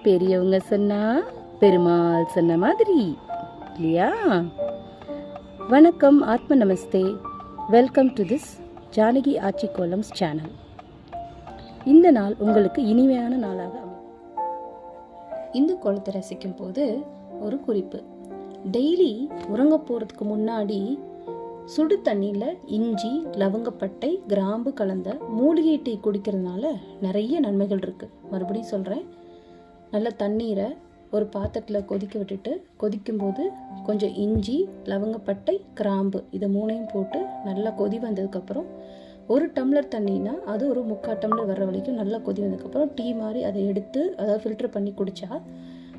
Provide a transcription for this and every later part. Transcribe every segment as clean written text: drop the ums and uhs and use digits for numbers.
பெரியவங்க சொன்னா பெருமாள் சொன்ன மாதிரி இல்லையா? வணக்கம், ஆத்ம நமஸ்தே. Welcome to this Janaki Aachi kolams channel. இந்த நாள் உங்களுக்கு இனிமையான நாளாக அமையும். இந்த கோலத்தை ரசிக்கும் போது ஒரு குறிப்பு: டெய்லி உறங்க போகிறதுக்கு முன்னாடி சுடு தண்ணியில் இஞ்சி, லவங்கப்பட்டை, கிராம்பு கலந்த மூலிகை டீ குடிக்கிறதுனால நிறைய நன்மைகள் இருக்குது. மறுபடியும் சொல்கிறேன், நல்ல தண்ணீரை ஒரு பாத்திரத்தில் கொதிக்க விட்டுட்டு, கொதிக்கும்போது கொஞ்சம் இஞ்சி, லவங்கப்பட்டை, கிராம்பு இதை மூணையும் போட்டு நல்லா கொதி வந்ததுக்கப்புறம் ஒரு டம்ளர் தண்ணினா அது ஒரு 3/4 டம்ளர் வர்ற வரைக்கும் நல்லா கொதி வந்ததுக்கப்புறம் டீ மாதிரி அதை எடுத்து அதாவது ஃபில்டர் பண்ணி குடித்தா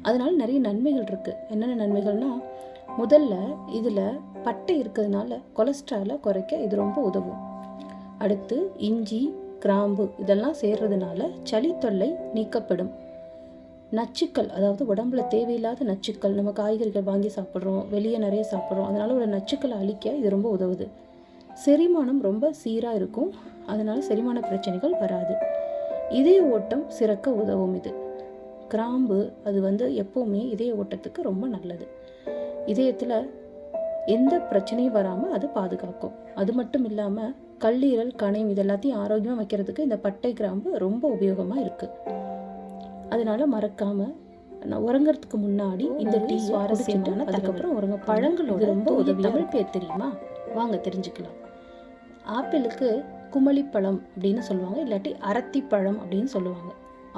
அதனால் நிறைய நன்மைகள் இருக்குது. என்னென்ன நன்மைகள்னால், முதல்ல இதில் பட்டை இருக்கிறதுனால கொலஸ்ட்ராலை குறைக்க இது ரொம்ப உதவும். அடுத்து இஞ்சி, கிராம்பு இதெல்லாம் சேர்றதுனால சளி தொல்லை நீக்கப்படும். நச்சுக்கள், அதாவது உடம்புல தேவையில்லாத நச்சுக்கள், நம்ம காய்கறிகள் வாங்கி சாப்பிட்றோம், வெளியே நிறைய சாப்பிட்றோம், அதனால் ஒரு நச்சுக்களை அழிக்க இது ரொம்ப உதவுது. செரிமானம் ரொம்ப சீராக இருக்கும், அதனால் செரிமான பிரச்சனைகள் வராது. இதய ஓட்டம் சிறக்க உதவும். இது கிராம்பு அது எப்போவுமே இதய ஓட்டத்துக்கு ரொம்ப நல்லது. இதயத்தில் எந்த பிரச்சனையும் வராமல் அது பாதுகாக்கும். அது மட்டும் இல்லாமல் கல்லீரல், கணையம் இது எல்லாத்தையும் ஆரோக்கியமாக வைக்கிறதுக்கு இந்த பட்டை, கிராம்பு ரொம்ப உபயோகமாக இருக்குது. அதனால மறக்காமல் நான் உறங்கிறதுக்கு முன்னாடி இந்த டீ சுவாரஸ்யமான, அதுக்கப்புறம் உறங்க பழங்களோட ரொம்ப உதவி. தமிழ் பேர் தெரியுமா? வாங்க தெரிஞ்சுக்கலாம். ஆப்பிளுக்கு குமளிப்பழம் அப்படின்னு சொல்லுவாங்க, இல்லாட்டி அரத்திப்பழம் அப்படின்னு சொல்லுவாங்க.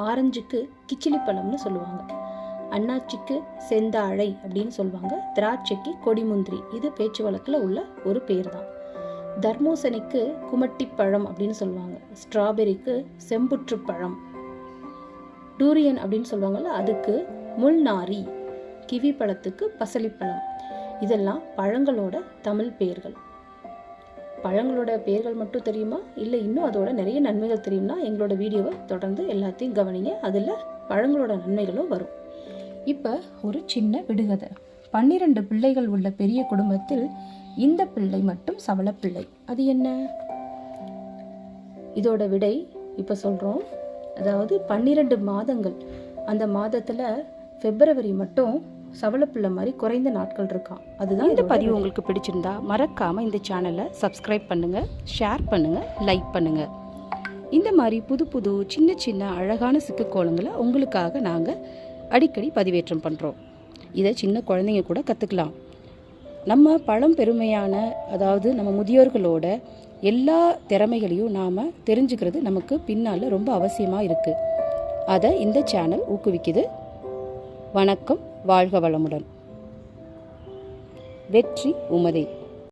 ஆரஞ்சுக்கு கிச்சிலிப்பழம்னு சொல்லுவாங்க. அன்னாச்சிக்கு செந்தாழை அப்படின்னு சொல்லுவாங்க. திராட்சைக்கு கொடிமுந்திரி, இது பேச்சு வழக்கில் உள்ள ஒரு பேர் தான். தர்மூசணிக்கு குமட்டிப்பழம் அப்படின்னு சொல்லுவாங்க. ஸ்ட்ராபெரிக்கு செம்புற்று பழம். டூரியன் அப்படின்னு சொல்லுவாங்கள்ல, அதுக்கு முள்நாரி. கிவி பழத்துக்கு பசலிப்பழம். இதெல்லாம் பழங்களோட தமிழ் பெயர்கள். பழங்களோட பெயர்கள் மட்டும் தெரியுமா, இல்லை இன்னும் அதோட நிறைய நன்மைகள் தெரியும்னா எங்களோட வீடியோவை தொடர்ந்து எல்லாத்தையும் கவனிங்க, அதில் பழங்களோட நன்மைகளும் வரும். இப்போ ஒரு சின்ன விடுகதை. 12 பிள்ளைகள் உள்ள பெரிய குடும்பத்தில் இந்த பிள்ளை மட்டும் சவளப்பிள்ளை. அது என்ன? இதோட விடை இப்போ சொல்கிறோம். அதாவது 12 மாதங்கள், அந்த மாதத்தில் பிப்ரவரி மட்டும் சவளப்பிள்ளை மாதிரி குறைந்த நாட்கள் இருக்கான். அதுதான் இந்த பதிவு. உங்களுக்கு பிடிச்சிருந்தா மறக்காமல் இந்த சேனலை சப்ஸ்கிரைப் பண்ணுங்கள், ஷேர் பண்ணுங்கள், லைக் பண்ணுங்கள். இந்த மாதிரி புது புது சின்ன சின்ன அழகான சிக்கு கோலங்களை உங்களுக்காக நாங்கள் அடிக்கடி பதிவேற்றம் பண்ணுறோம். இதை சின்ன குழந்தைங்க கூட கற்றுக்கலாம். நம்ம பழம்பெருமையான, அதாவது நம்ம முதியோர்களோட எல்லா திறமைகளையும் நாம் தெரிஞ்சுக்கிறது நமக்கு பின்னால் ரொம்ப அவசியமாக இருக்குது. அதை இந்த சேனல் ஊக்குவிக்குது. வணக்கம், வாழ்க வளமுடன். வெற்றி உமதே.